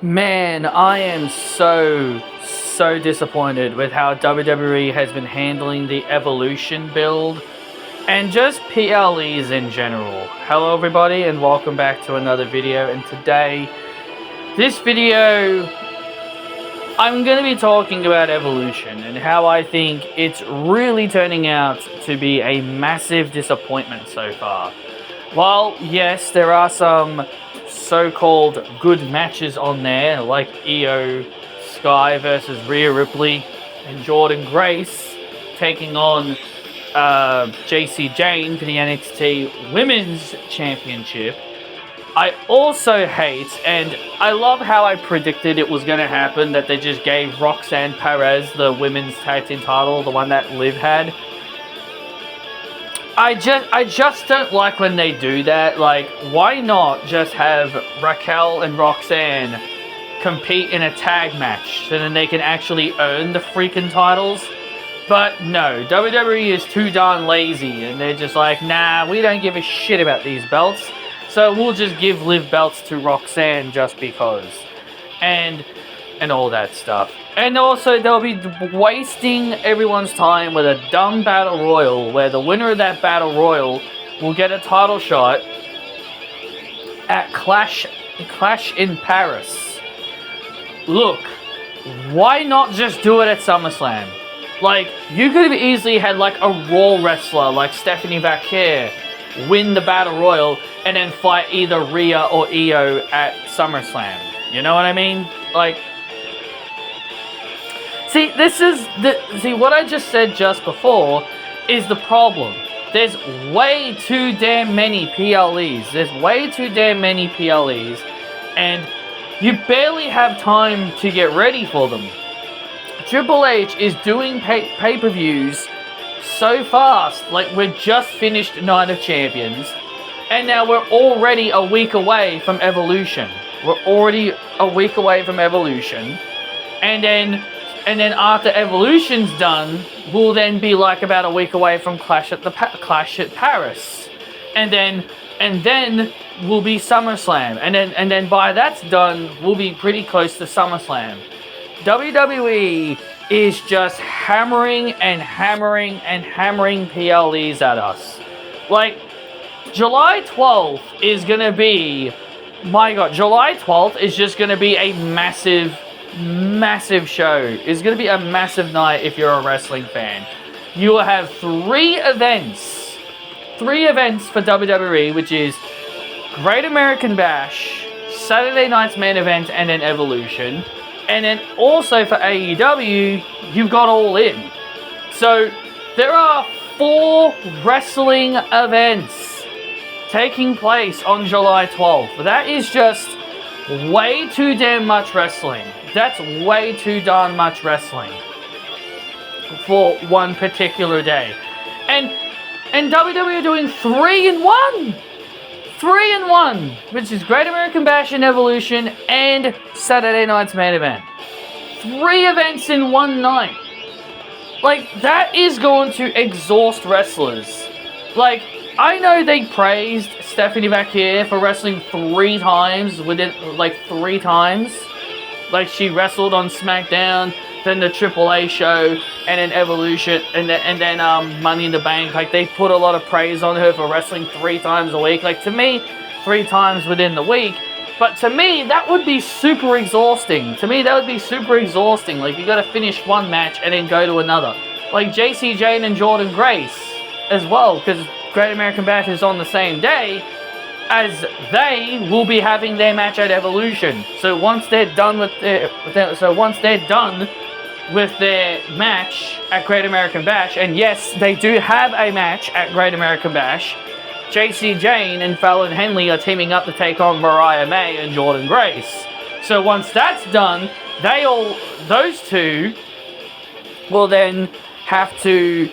Man, I am so disappointed with how WWE has been handling the Evolution build and just PLEs in general. Hello everybody and welcome back to another video, and today, this video, I'm going to be talking about Evolution and how I think it's really turning out to be a massive disappointment so far. While, yes, there are some so-called good matches on there, like Io Sky versus Rhea Ripley and Jordynne Grace taking on Jacy Jayne for the NXT Women's Championship. I also hate, and I love how I predicted it was going to happen, that they just gave Roxanne Perez the Women's Tag Team title, the one that Liv had. I just don't like when they do that. Like, why not just have Raquel and Roxanne compete in a tag match so then they can actually earn the freaking titles? But no, WWE is too darn lazy and they're just like, nah, we don't give a shit about these belts, so we'll just give Liv belts to Roxanne just because. And all that stuff. And also, they'll be wasting everyone's time with a dumb battle royal where the winner of that battle royal will get a title shot at Clash in Paris. Look, why not just do it at SummerSlam? Like, you could have easily had like a Raw wrestler like Stephanie Vaquer win the battle royal and then fight either Rhea or Io at SummerSlam. You know what I mean? Like, see, what I just said just before is the problem. There's way too damn many PLEs. And you barely have time to get ready for them. Triple H is doing pay-per-views so fast. Like, we're just finished Night of Champions, and now we're already a week away from Evolution. And then after Evolution's done, we'll then be like about a week away from Clash at Paris, and then we'll be SummerSlam, and then by that's done, we'll be pretty close to SummerSlam. WWE is just hammering PLEs at us. Like, July 12th is gonna be, my God, July 12th is just gonna be a massive show. It's going to be a massive night if you're a wrestling fan. You will have three events for WWE, which is Great American Bash, Saturday night's main event, and then Evolution. And then also for AEW, you've got All In. So there are 4 wrestling events taking place on July 12th. That is just way too damn much wrestling. That's way too darn much wrestling for one particular day. And WWE are doing 3 in 1. 3 in 1, which is Great American Bash and Evolution and Saturday night's main event. 3 events in one night. Like, that is going to exhaust wrestlers. Like, I know they praised Stephanie Vaquer for wrestling 3 times three times. Like, she wrestled on SmackDown, then the AAA show, and then Evolution, and then Money in the Bank. Like, they put a lot of praise on her for wrestling 3 times a week. Like, to me, 3 times within the week. But to me, that would be super exhausting. Like, you gotta finish one match and then go to another. Like, Jacy Jayne and Jordynne Grace as well, because Great American Bash is on the same day as they will be having their match at Evolution. So once they're done with their match at Great American Bash, and yes, they do have a match at Great American Bash, Jacy Jayne and Fallon Henley are teaming up to take on Mariah May and Jordynne Grace. So once that's done, those two will then have to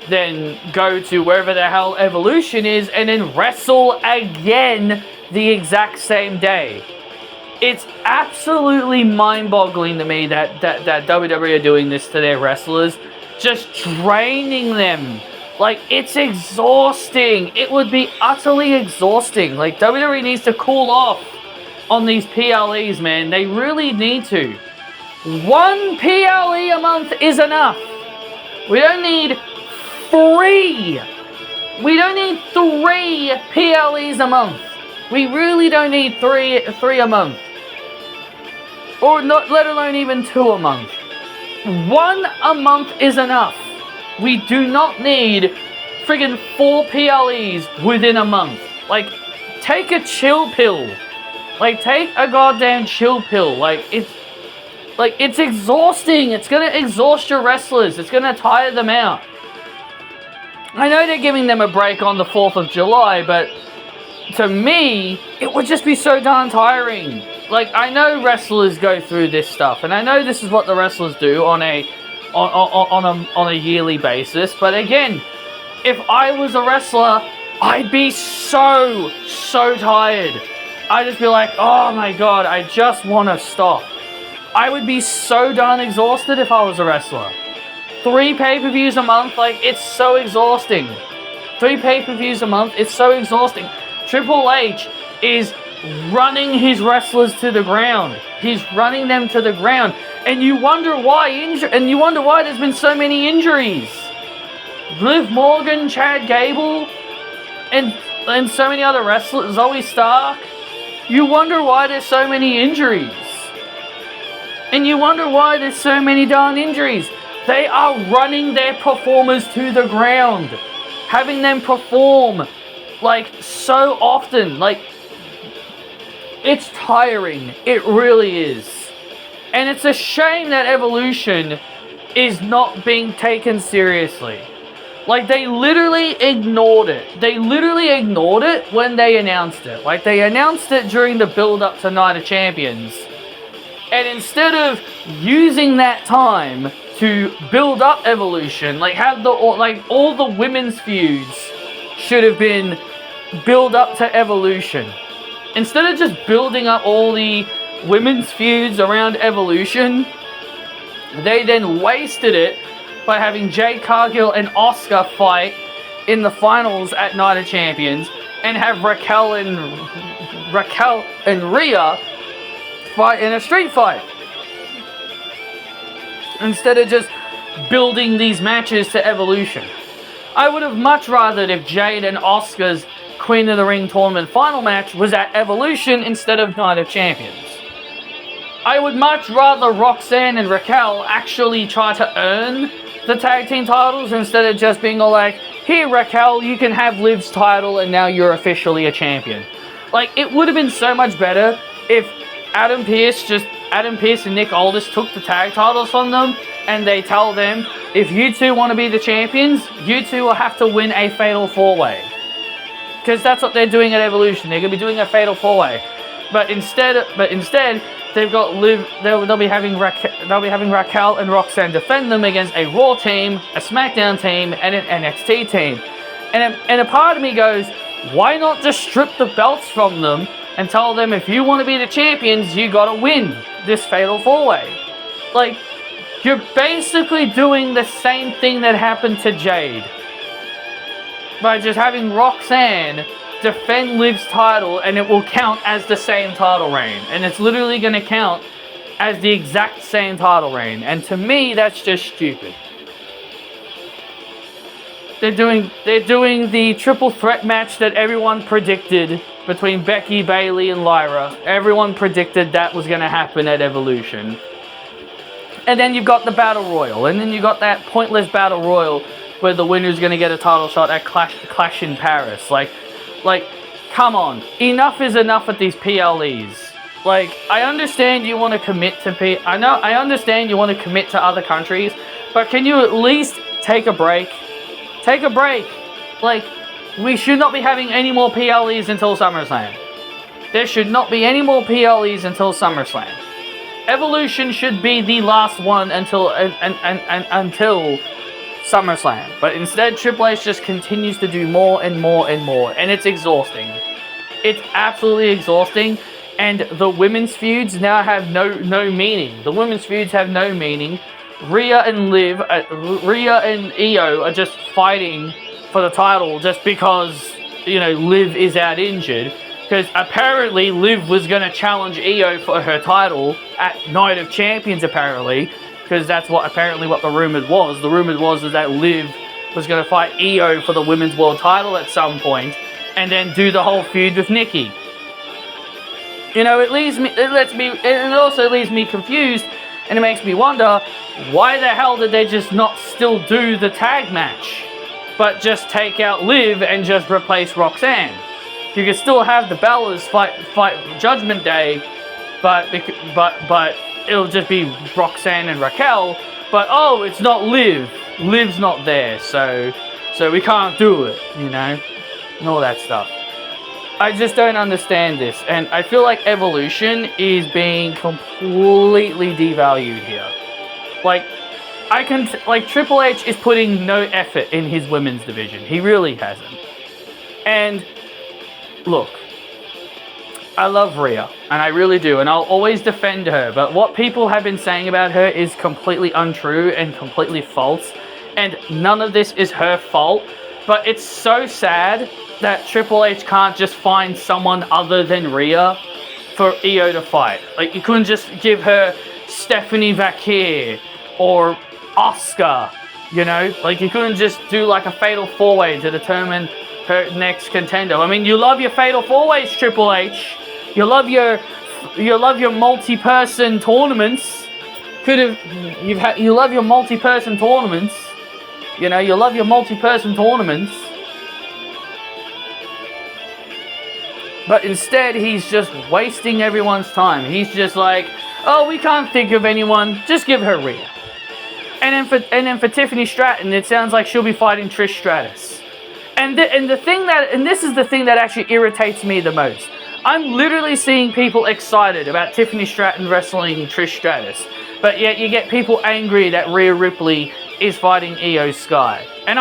then go to wherever the hell Evolution is and then wrestle again the exact same day. It's absolutely mind-boggling to me that WWE are doing this to their wrestlers, just draining them. Like, it's exhausting. It would be utterly exhausting. Like, WWE needs to cool off. on these PLEs, man. They really need to. One PLE a month is enough. We don't need 3. We don't need 3 PLEs a month. We really don't need three a month. Or not, let alone even 2 a month. 1 a month is enough. We do not need friggin' 4 PLEs within a month. Like, take a chill pill. Like, take a goddamn chill pill. Like, it's exhausting. It's gonna exhaust your wrestlers. It's gonna tire them out. I know they're giving them a break on the 4th of July, but to me, it would just be so darn tiring. Like, I know wrestlers go through this stuff, and I know this is what the wrestlers do on a yearly basis. But again, if I was a wrestler, I'd be so tired. I'd just be like, oh my god, I just want to stop. I would be so darn exhausted if I was a wrestler. 3 pay-per-views a month, like, it's so exhausting. 3 pay-per-views a month, it's so exhausting. Triple H is running his wrestlers to the ground. He's running them to the ground. And you wonder why there's been so many injuries. Liv Morgan, Chad Gable, and so many other wrestlers, Zoe Stark. You wonder why there's so many injuries. And you wonder why there's so many darn injuries. They are running their performers to the ground. Having them perform, like, so often. Like, it's tiring. It really is. And it's a shame that Evolution is not being taken seriously. Like, they literally ignored it. They literally ignored it when they announced it. Like, they announced it during the build-up to Night of Champions. And instead of using that time to build up Evolution, like, all the women's feuds should have been build up to Evolution. Instead of just building up all the women's feuds around Evolution, they then wasted it by having Jade Cargill and Asuka fight in the finals at Night of Champions, and have Raquel and Rhea fight in a street fight. Instead of just building these matches to Evolution. I would have much rather if Jade and Asuka's Queen of the Ring tournament final match was at Evolution instead of Night of Champions. I would much rather Roxanne and Raquel actually try to earn the tag team titles instead of just being all like, here Raquel, you can have Liv's title and now you're officially a champion. Like, it would have been so much better if Adam Pearce and Nick Aldis took the tag titles from them and they tell them, if you two want to be the champions, you two will have to win a Fatal 4-Way. Because that's what they're doing at Evolution. They're going to be doing a Fatal 4-Way. But instead, they've got Liv. They'll be having Raquel and Roxanne defend them against a Raw team, a SmackDown team, and an NXT team. And a part of me goes, why not just strip the belts from them and tell them, if you want to be the champions, you got to win this Fatal 4-Way. Like, you're basically doing the same thing that happened to Jade by just having Roxanne defend Liv's title, and it will count as the same title reign. And it's literally going to count as the exact same title reign. And to me, that's just stupid. They're doing the triple threat match that everyone predicted between Becky, Bayley, and Lyra. Everyone predicted that was going to happen at Evolution. And then you've got the Battle Royal. And then you got that pointless Battle Royal where the winner's going to get a title shot at Clash in Paris. Like, come on. Enough is enough with these PLEs. Like, I understand you want to commit to I understand you want to commit to other countries, but can you at least take a break? Take a break. Like, we should not be having any more PLEs until SummerSlam. There should not be any more PLEs until SummerSlam. Evolution should be the last one until SummerSlam. But instead, Triple H just continues to do more and more and more. And it's exhausting. It's absolutely exhausting. And the women's feuds now have no meaning. The women's feuds have no meaning. Rhea and Io are just fighting for the title just because, Liv is out injured. Because apparently Liv was going to challenge Io for her title at Night of Champions, apparently. Because that's what the rumor was. The rumor was that Liv was going to fight Io for the Women's World title at some point, and then do the whole feud with Nikki. You know, it also leaves me confused, and it makes me wonder, why the hell did they just not still do the tag match, but just take out Liv and just replace Roxanne? You could still have the Bellas fight Judgment Day, but it'll just be Roxanne and Raquel. But oh, it's not Liv. Liv's not there, so we can't do it, you know, and all that stuff. I just don't understand this, and I feel like Evolution is being completely devalued here. Like Triple H is putting no effort in his women's division. He really hasn't. And look, I love Rhea, and I really do, and I'll always defend her, but what people have been saying about her is completely untrue and completely false, and none of this is her fault, but it's so sad that Triple H can't just find someone other than Rhea for Io to fight. Like, you couldn't just give her Stephanie Vakir or Asuka, you know? Like, you couldn't just do like a fatal four-way to determine her next contender. I mean, you love your fatal four-ways, Triple H. You love your multi-person tournaments. You love your multi-person tournaments. You know, you love your multi-person tournaments. But instead, he's just wasting everyone's time. He's just like, oh, we can't think of anyone. Just give her Rhea. And then for Tiffany Stratton, it sounds like she'll be fighting Trish Stratus. And this is the thing that actually irritates me the most. I'm literally seeing people excited about Tiffany Stratton wrestling Trish Stratus, but yet you get people angry that Rhea Ripley is fighting Io Sky. And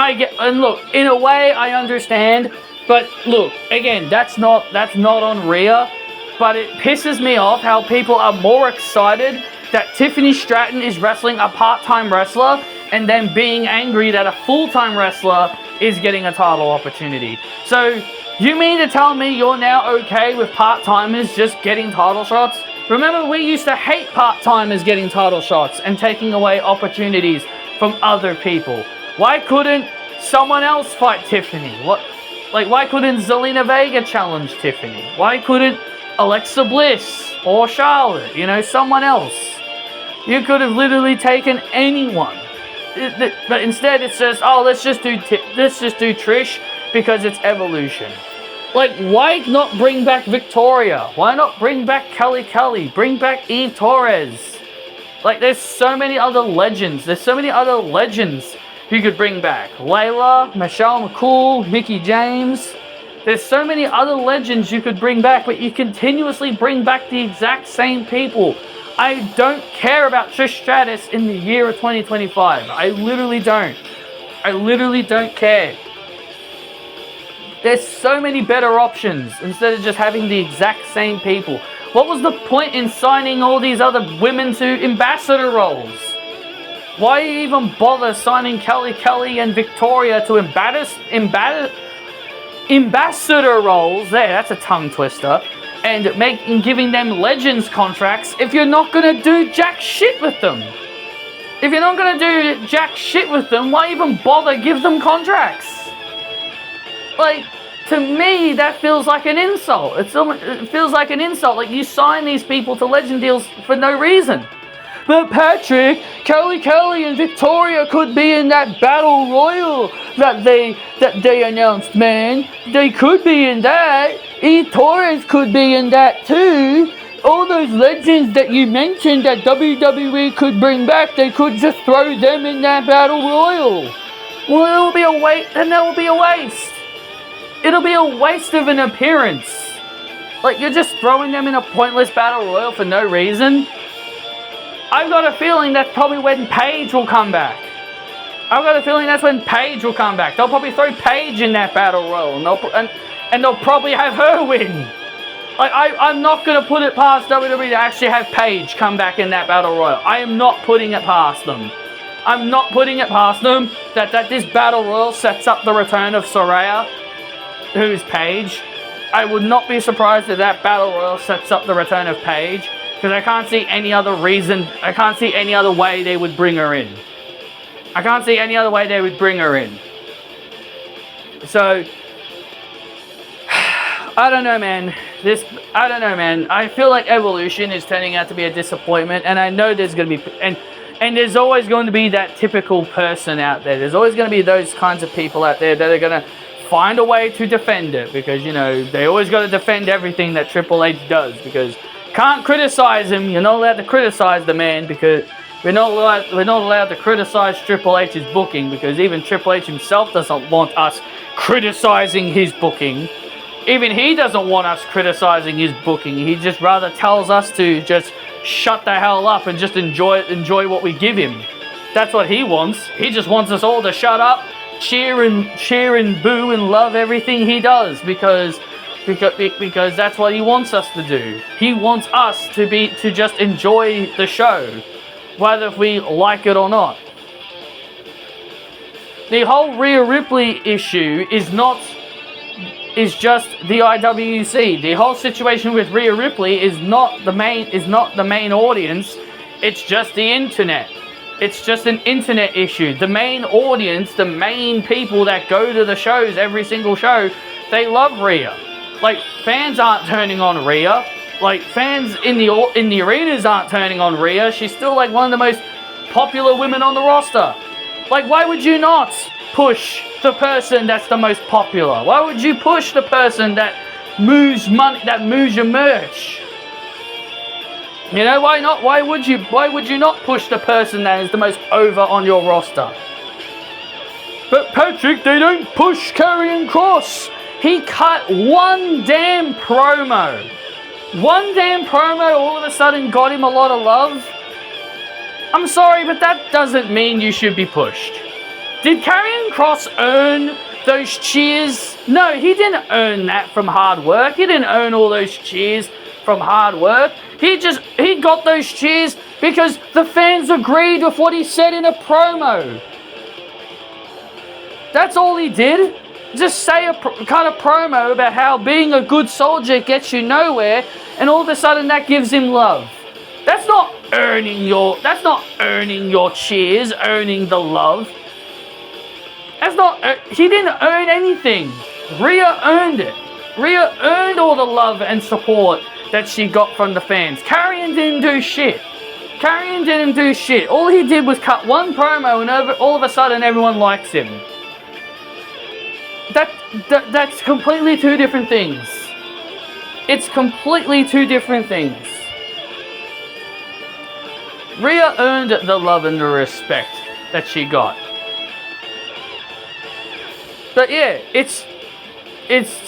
look, in a way, I understand. But look, again, that's not on Rhea, but it pisses me off how people are more excited that Tiffany Stratton is wrestling a part-time wrestler and then being angry that a full-time wrestler is getting a title opportunity. So, you mean to tell me you're now okay with part-timers just getting title shots? Remember, we used to hate part-timers getting title shots and taking away opportunities from other people. Why couldn't someone else fight Tiffany? Why couldn't Zelina Vega challenge Tiffany? Why couldn't Alexa Bliss or Charlotte? You know, someone else. You could have literally taken anyone. But instead it says, oh, let's just do Trish because it's Evolution. Like, why not bring back Victoria? Why not bring back Kelly? Bring back Eve Torres. Like, there's so many other legends. You could bring back Layla, Michelle McCool, Mickie James. There's so many other legends you could bring back, but you continuously bring back the exact same people. I don't care about Trish Stratus in the year of 2025. I literally don't. I literally don't care. There's so many better options instead of just having the exact same people. What was the point in signing all these other women to ambassador roles? Why even bother signing Kelly and Victoria to ambassador roles? There, that's a tongue twister. And giving them legends contracts if you're not going to do jack shit with them. If you're not going to do jack shit with them, why even bother give them contracts? Like, to me, that feels like an insult. It feels like an insult. Like, you sign these people to legend deals for no reason. But Patrick, Kelly and Victoria could be in that battle royal that they announced, man. They could be in that. Eve Torres could be in that too. All those legends that you mentioned that WWE could bring back, they could just throw them in that battle royal. Well, it'll be a waste. Then that will be a waste. It'll be a waste of an appearance. Like, you're just throwing them in a pointless battle royal for no reason. I've got a feeling that's probably when Paige will come back. I've got a feeling that's when Paige will come back. They'll probably throw Paige in that battle royal, and they'll probably have her win. Like, I'm not going to put it past WWE to actually have Paige come back in that battle royal. I am not putting it past them. I'm not putting it past them that this battle royal sets up the return of Saraya, who's Paige. I would not be surprised if that Battle Royal sets up the return of Paige, because I can't see any other reason, I can't see any other way they would bring her in. I can't see any other way they would bring her in. So, I don't know, man. I feel like Evolution is turning out to be a disappointment, and I know there's going to be, and there's always going to be that typical person out there. There's always going to be those kinds of people out there that are going to find a way to defend it, because, you know, they always got to defend everything that Triple H does, because can't criticize him. You're not allowed to criticize the man, because we're not allowed to criticize Triple H's booking, because even Triple H himself doesn't want us criticizing his booking. Even he doesn't want us criticizing his booking. He just rather tells us to just shut the hell up and just enjoy what we give him. That's what he wants. He just wants us all to shut up, cheer and boo and love everything he does, because that's what he wants us to do. He wants us to just enjoy the show, whether we like it or not. The whole Rhea Ripley issue is just the IWC. The whole situation with Rhea Ripley is not the main audience. It's just the internet. It's just an internet issue. The main audience, the main people that go to the shows, every single show, they love Rhea. Like, fans aren't turning on Rhea. Like, fans in the arenas aren't turning on Rhea. She's still like one of the most popular women on the roster. Like, why would you not push the person that's the most popular? Why would you push the person that moves money, that moves your merch? You know, why not? Why would you not push the person that is the most over on your roster? But Patrick, they don't push Karrion Kross. He cut one damn promo. One damn promo all of a sudden got him a lot of love. I'm sorry, but that doesn't mean you should be pushed. Did Karrion Kross earn those cheers? No, he didn't earn that from hard work. He didn't earn all those cheers from hard work. He got those cheers because the fans agreed with what he said in a promo. That's all he did. Just say cut a promo about how being a good soldier gets you nowhere, and all of a sudden that gives him love. That's not earning your cheers, earning the love. He didn't earn anything. Rhea earned it. Rhea earned all the love and support that she got from the fans. Karrion didn't do shit. All he did was cut one promo, and all of a sudden everyone likes him. That's completely two different things. It's completely two different things. Rhea earned the love and the respect that she got. But yeah, it's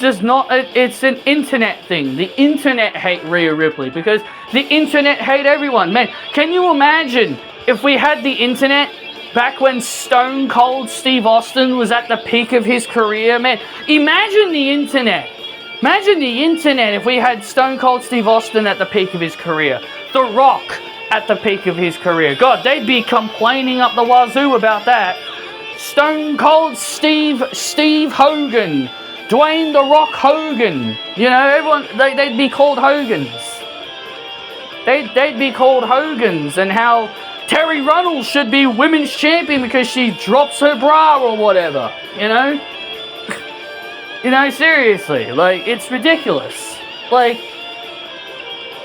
just not, it's an internet thing. The internet hate Rhea Ripley because the internet hate everyone. Man, can you imagine if we had the internet back when Stone Cold Steve Austin was at the peak of his career? Man, imagine the internet. Imagine the internet if we had Stone Cold Steve Austin at the peak of his career. The Rock at the peak of his career. God, they'd be complaining up the wazoo about that. Stone Cold Steve Hogan. Dwayne The Rock Hogan. You know, everyone, they'd be called Hogans. They'd be called Hogans, and how Terry Runnels should be women's champion because she drops her bra or whatever, you know? You know, seriously, like, it's ridiculous. Like,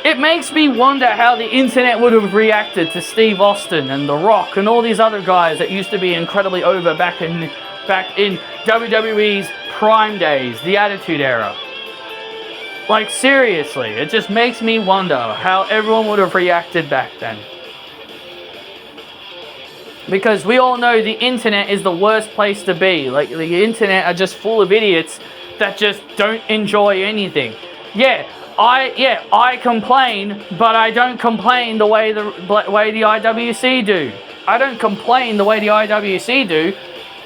it makes me wonder how the internet would have reacted to Steve Austin and The Rock and all these other guys that used to be incredibly over back in WWE's prime days, the Attitude Era. Like, seriously, it just makes me wonder how everyone would have reacted back then. Because we all know the internet is the worst place to be. Like, the internet are just full of idiots that just don't enjoy anything. I complain, but I don't complain the way the IWC do. I don't complain the way the IWC do.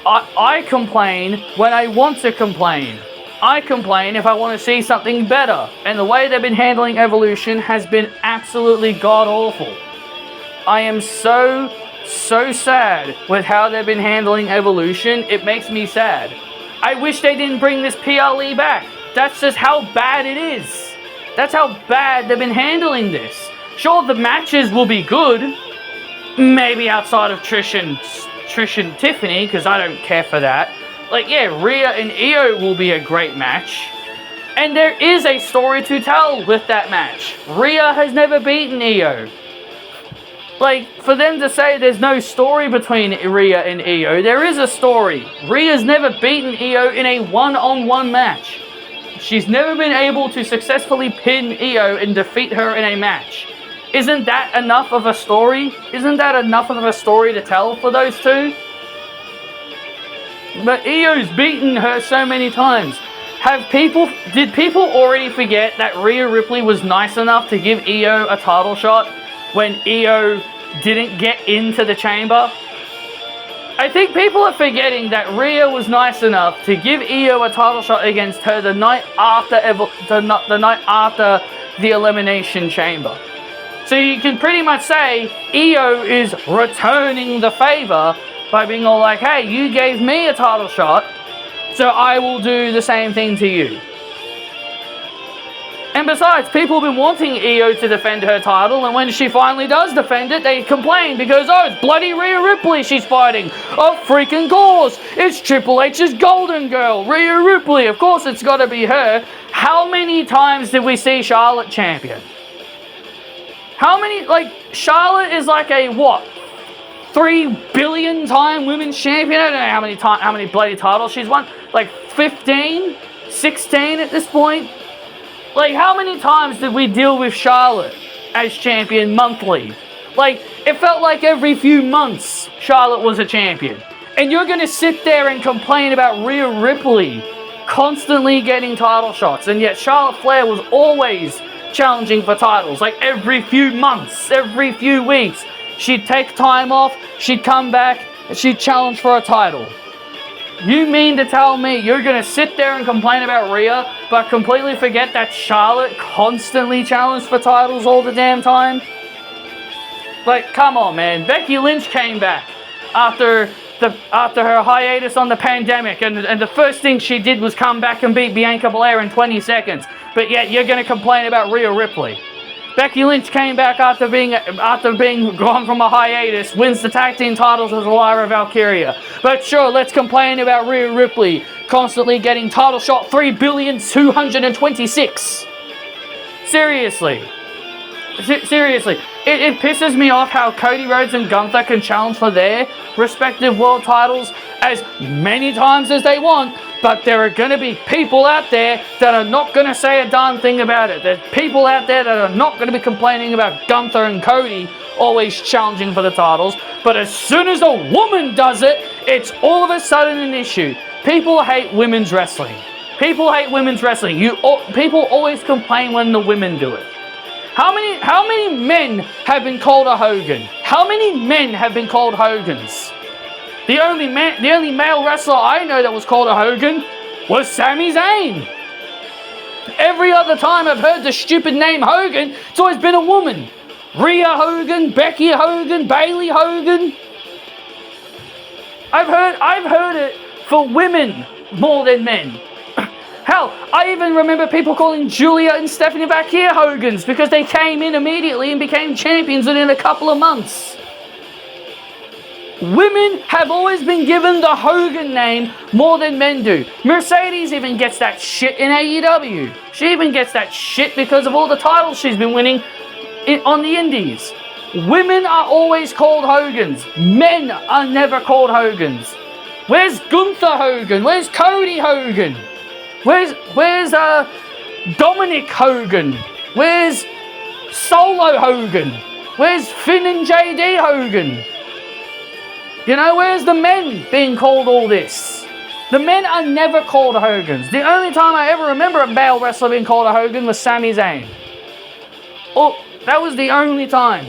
I complain when I want to complain. I complain if I want to see something better. And the way they've been handling Evolution has been absolutely god-awful. I am so sad with how they've been handling Evolution. It makes me sad. I wish they didn't bring this PLE back. That's just how bad it is. That's how bad they've been handling this. Sure, the matches will be good. Maybe outside of Trish and Tiffany, because I don't care for that. Like, yeah, Rhea and Io will be a great match. And there is a story to tell with that match. Rhea has never beaten Io. Like, for them to say there's no story between Rhea and Io, there is a story. Rhea's never beaten Io in a one-on-one match. She's never been able to successfully pin Io and defeat her in a match. Isn't that enough of a story? Isn't that enough of a story to tell for those two? But Io's beaten her so many times. Did people already forget that Rhea Ripley was nice enough to give Io a title shot when Io didn't get into the chamber? I think people are forgetting that Rhea was nice enough to give Io a title shot against her the night after the Elimination Chamber. So you can pretty much say Io is returning the favor by being all like, hey, you gave me a title shot, so I will do the same thing to you. And besides, people have been wanting Io to defend her title, and when she finally does defend it, they complain because, oh, it's bloody Rhea Ripley she's fighting. Of freaking course, it's Triple H's golden girl, Rhea Ripley. Of course it's got to be her. How many times did we see Charlotte champion? How many, like, Charlotte is like a, what, 3 billion time women's champion? I don't know how many bloody titles she's won. Like 15, 16 at this point. Like, how many times did we deal with Charlotte as champion monthly? Like, it felt like every few months Charlotte was a champion. And you're going to sit there and complain about Rhea Ripley constantly getting title shots. And yet Charlotte Flair was always challenging for titles. Like, every few months, every few weeks, she'd take time off, she'd come back, and she'd challenge for a title. You mean to tell me you're going to sit there and complain about Rhea, but completely forget that Charlotte constantly challenged for titles all the damn time? Like, come on, man. Becky Lynch came back after her hiatus on the pandemic, and the first thing she did was come back and beat Bianca Belair in 20 seconds. But yet you're going to complain about Rhea Ripley. Becky Lynch came back after being gone from a hiatus, wins the tag team titles with Lyra Valkyria. But sure, let's complain about Rhea Ripley constantly getting title shot 3,226. Seriously. Seriously. It pisses me off how Cody Rhodes and Gunther can challenge for their respective world titles as many times as they want, but there are going to be people out there that are not going to say a darn thing about it. There's people out there that are not going to be complaining about Gunther and Cody always challenging for the titles, but as soon as a woman does it, it's all of a sudden an issue. People hate women's wrestling. People hate women's wrestling. People always complain when the women do it. How many men have been called a Hogan? How many men have been called Hogans? The only male wrestler I know that was called a Hogan was Sami Zayn. Every other time I've heard the stupid name Hogan, it's always been a woman. Rhea Hogan, Becky Hogan, Bayley Hogan. I've heard it for women more than men. Hell, I even remember people calling Julia and Stephanie Vaquer Hogans because they came in immediately and became champions within a couple of months. Women have always been given the Hogan name more than men do. Mercedes even gets that shit in AEW. She even gets that shit because of all the titles she's been winning on the indies. Women are always called Hogans. Men are never called Hogans. Where's Gunther Hogan? Where's Cody Hogan? Where's Dominic Hogan? Where's Solo Hogan? Where's Finn and JD Hogan? You know, where's the men being called all this? The men are never called Hogans. The only time I ever remember a male wrestler being called a Hogan was Sami Zayn. Oh, that was the only time.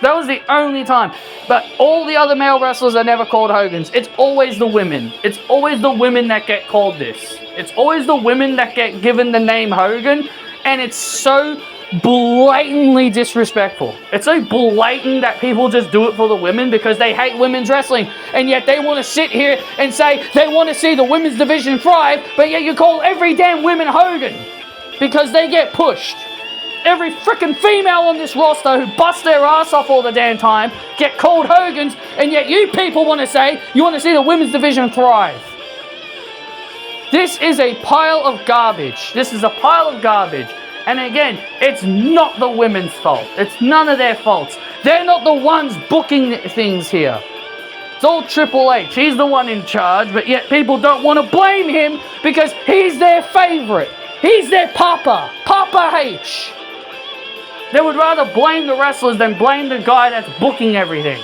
That was the only time. But all the other male wrestlers are never called Hogans. It's always the women. It's always the women that get called this. It's always the women that get given the name Hogan. And it's so blatantly disrespectful. It's so blatant that people just do it for the women because they hate women's wrestling, and yet they want to sit here and say they want to see the women's division thrive, but yet you call every damn woman Hogan because they get pushed. Every freaking female on this roster who bust their ass off all the damn time get called Hogans, and yet you people want to say you want to see the women's division thrive. This is a pile of garbage. This is a pile of garbage. And again, it's not the women's fault. It's none of their faults. They're not the ones booking things here. It's all Triple H. He's the one in charge, but yet people don't want to blame him because he's their favorite. He's their Papa. Papa H. They would rather blame the wrestlers than blame the guy that's booking everything.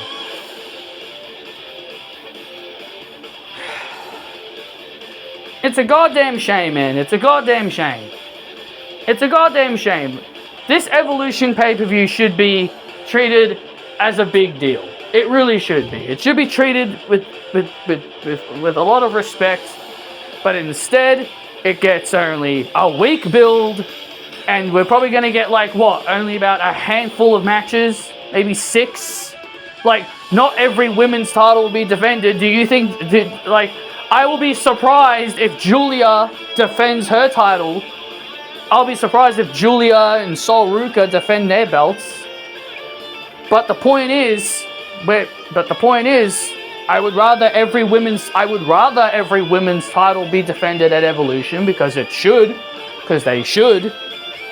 It's a goddamn shame, man. It's a goddamn shame. It's a goddamn shame. This Evolution pay-per-view should be treated as a big deal. It really should be. It should be treated with a lot of respect. But instead, it gets only a week build. And we're probably going to get, like, what? Only about a handful of matches? Maybe 6? Like, not every women's title will be defended. Do you think, I will be surprised if Julia defends her title. I'll be surprised if Julia and Sol Ruka defend their belts. But the point is, I would rather every women's title be defended at Evolution because they should.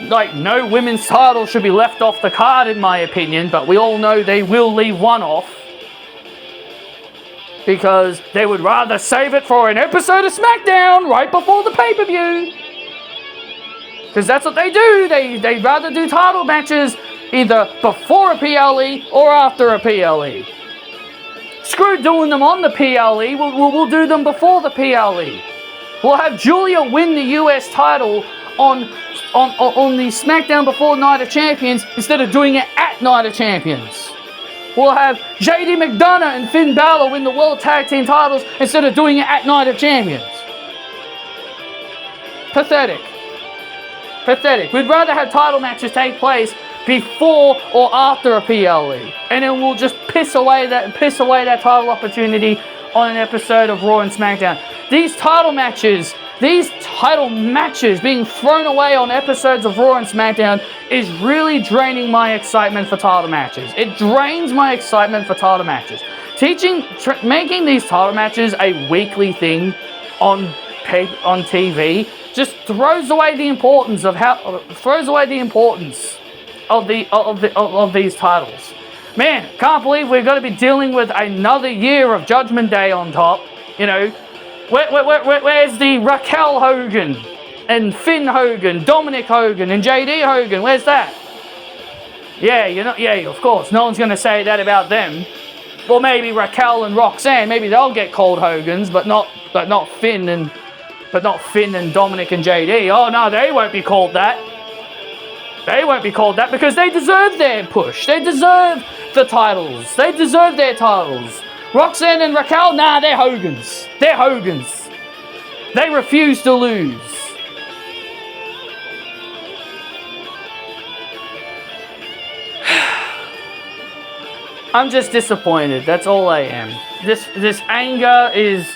Like, no women's title should be left off the card in my opinion, but we all know they will leave one off. Because they would rather save it for an episode of SmackDown right before the pay-per-view. Because that's what they do. They'd rather do title matches either before a PLE or after a PLE. Screw doing them on the PLE. We'll do them before the PLE. We'll have Julia win the US title on the SmackDown before Night of Champions instead of doing it at Night of Champions. We'll have JD McDonough and Finn Balor win the World Tag Team titles instead of doing it at Night of Champions. Pathetic. Pathetic. We'd rather have title matches take place before or after a PLE. And then we'll just piss away that title opportunity on an episode of Raw and SmackDown. These title matches being thrown away on episodes of Raw and SmackDown is really draining my excitement for title matches. It drains my excitement for title matches. Making these title matches a weekly thing on TV just throws away the importance of these titles. Man, can't believe we're going to be dealing with another year of Judgment Day on top. You know, where's the Raquel Hogan and Finn Hogan, Dominic Hogan and JD Hogan? Where's that? Yeah, of course. No one's going to say that about them. Or maybe Raquel and Roxanne. Maybe they'll get called Hogans, but not Finn and Dominic and JD. Oh no, they won't be called that. They won't be called that because they deserve their push. They deserve the titles. They deserve their titles. Roxanne and Raquel, nah, they're Hogans. They're Hogans. They refuse to lose. I'm just disappointed. That's all I am. This anger is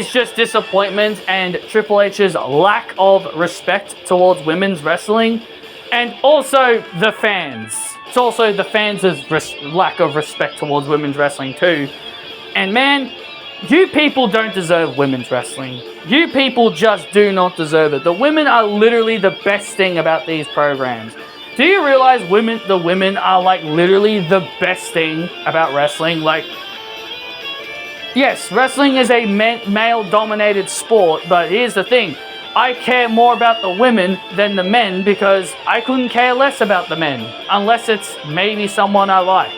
just disappointment and Triple H's lack of respect towards women's wrestling, and also the fans. It's also the fans' lack of respect towards women's wrestling too. And man, you people don't deserve women's wrestling. You people just do not deserve it. The women are literally the best thing about these programs. Do you realize the women are like literally the best thing about wrestling? Like, yes, wrestling is a male-dominated sport, but here's the thing. I care more about the women than the men because I couldn't care less about the men unless it's maybe someone I like.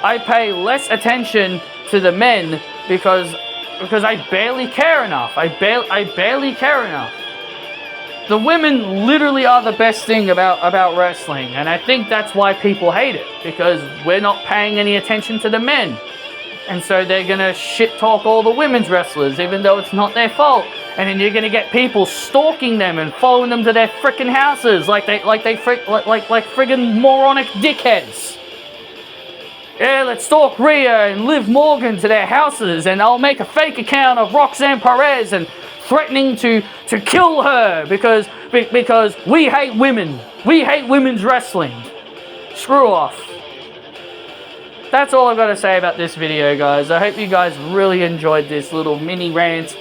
I pay less attention to the men because I barely care enough. I barely care enough. The women literally are the best thing about wrestling, and I think that's why people hate it, because we're not paying any attention to the men. And so they're gonna shit talk all the women's wrestlers, even though it's not their fault. and then you're gonna get people stalking them and following them to their freaking houses like friggin' moronic dickheads. Yeah, let's stalk Rhea and Liv Morgan to their houses, and I'll make a fake account of Roxanne Perez and threatening to kill her because we hate women. We hate women's wrestling. Screw off. That's all I've got to say about this video, guys. I hope you guys really enjoyed this little mini rant.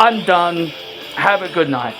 I'm done. Have a good night.